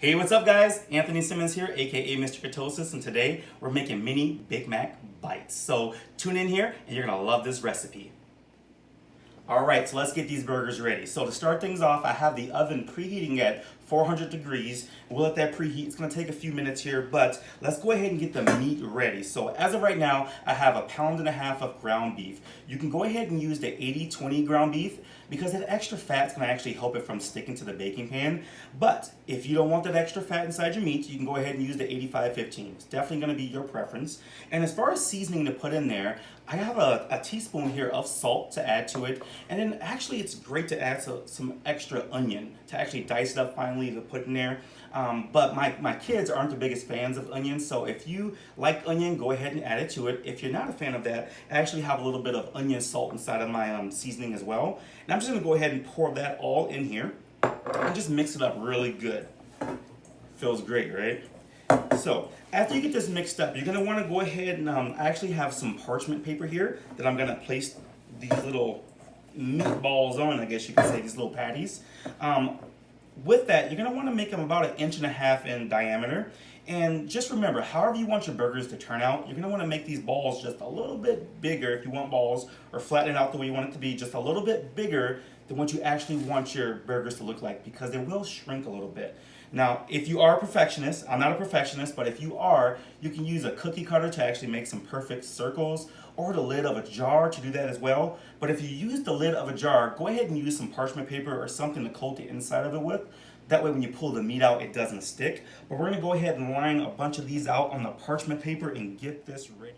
Hey, what's up guys? Anthony Simmons here, aka Mr. Ketosis, and today we're making mini Big Mac bites. So tune in here and you're gonna love this recipe. Alright, so let's get these burgers ready. So to start things off, I have the oven preheating at 400 degrees. We'll let that preheat. It's going to take a few minutes here, but let's go ahead and get the meat ready. So as of right now, I have 1.5 pounds of ground beef. You can go ahead and use the 80-20 ground beef because that extra fat is going to actually help it from sticking to the baking pan. But if you don't want that extra fat inside your meat, you can go ahead and use the 85-15. It's definitely going to be your preference. And as far as seasoning to put in there, I have a teaspoon here of salt to add to it. And then actually it's great to add some extra onion to actually dice it up finely to put in there. But my kids aren't the biggest fans of onions, so if you like onion, go ahead and add it to it. If you're not a fan of that, I actually have a little bit of onion salt inside of my seasoning as well. And I'm just gonna go ahead and pour that all in here and just mix it up really good. Feels great, right? So after you get this mixed up, you're gonna wanna go ahead and I actually have some parchment paper here that I'm gonna place these little meatballs on, I guess you could say, these little patties. With that, you're gonna wanna make them about 1.5 inches in diameter. And just remember, however you want your burgers to turn out, you're gonna wanna make these balls just a little bit bigger if you want balls, or flatten it out the way you want it to be, just a little bit bigger than what you actually want your burgers to look like, because they will shrink a little bit. Now, if you are a perfectionist, I'm not a perfectionist, but if you are, you can use a cookie cutter to actually make some perfect circles, or the lid of a jar to do that as well. But if you use the lid of a jar, go ahead and use some parchment paper or something to coat the inside of it with. That way when you pull the meat out, it doesn't stick. But we're gonna go ahead and line a bunch of these out on the parchment paper and get this ready.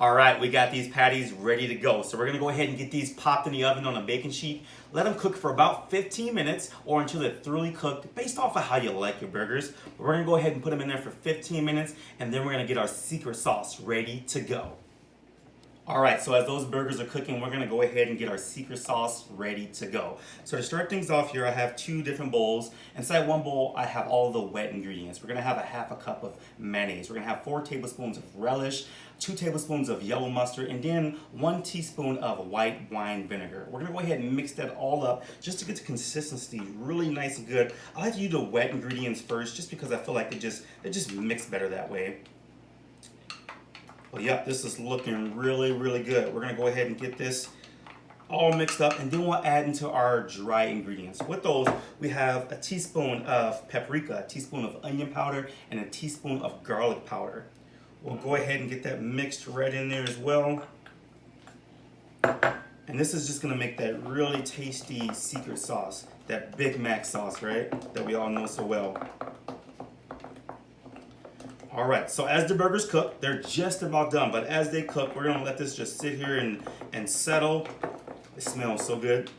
All right, we got these patties ready to go. So we're gonna go ahead and get these popped in the oven on a baking sheet. Let them cook for about 15 minutes or until they're thoroughly cooked, based off of how you like your burgers. But we're gonna go ahead and put them in there for 15 minutes, and then we're gonna get our secret sauce ready to go. All right, so as those burgers are cooking, we're gonna go ahead and get our secret sauce ready to go. So to start things off here, I have 2 different bowls. Inside one bowl, I have all the wet ingredients. We're gonna have 1/2 cup of mayonnaise. We're gonna have 4 tablespoons of relish, 2 tablespoons of yellow mustard, and then 1 teaspoon of white wine vinegar. We're gonna go ahead and mix that all up just to get the consistency really nice and good. I like to use the wet ingredients first just because I feel like they just mix better that way. Well, yep, this is looking really, really good. We're gonna go ahead and get this all mixed up, and then we'll add into our dry ingredients. With those, we have a teaspoon of paprika, a teaspoon of onion powder, and a teaspoon of garlic powder. We'll go ahead and get that mixed right in there as well. And this is just gonna make that really tasty secret sauce, that Big Mac sauce, right? That we all know so well. All right, so as the burgers cook, they're just about done, but as they cook, we're gonna let this just sit here and settle. It smells so good.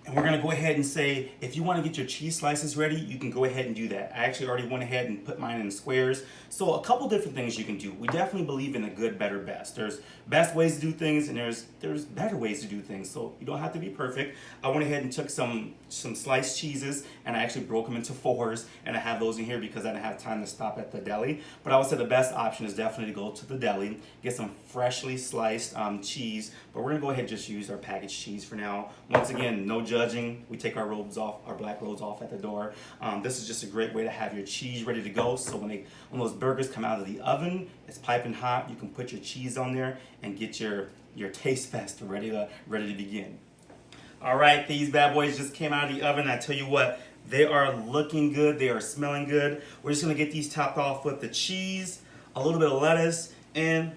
And we're gonna go ahead and say, if you wanna get your cheese slices ready, you can go ahead and do that. I actually already went ahead and put mine in squares. So a couple different things you can do. We definitely believe in a good, better, best. There's best ways to do things, and there's better ways to do things. So you don't have to be perfect. I went ahead and took some sliced cheeses, and I actually broke them into 4s, and I have those in here because I didn't have time to stop at the deli. But I would say the best option is definitely to go to the deli, get some freshly sliced cheese. But we're gonna go ahead and just use our packaged cheese for now. Once again, no judging. We take our robes off, our black robes off at the door. This is just a great way to have your cheese ready to go. So when those burgers come out of the oven, it's piping hot. You can put your cheese on there and get your taste fest ready to begin. All right, these bad boys just came out of the oven. I tell you what, they are looking good. They are smelling good. We're just gonna get these topped off with the cheese, a little bit of lettuce, and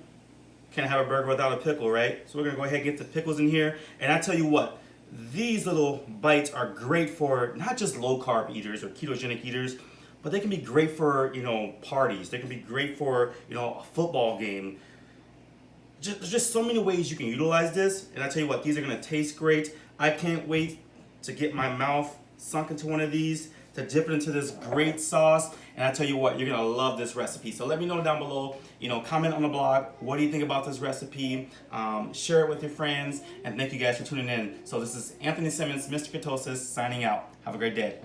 can't have a burger without a pickle, right? So we're gonna go ahead and get the pickles in here. And I tell you what, these little bites are great for not just low carb eaters or ketogenic eaters, but they can be great for, parties. They can be great for, a football game. There's just so many ways you can utilize this. And I tell you what, these are gonna taste great. I can't wait to get my mouth sunk into one of these, to dip it into this great sauce. And I tell you what, you're gonna love this recipe. So let me know down below, comment on the blog, what do you think about this recipe? Share it with your friends, and thank you guys for tuning in. So this is Anthony Simmons, Mr. Ketosis, signing out. Have a great day.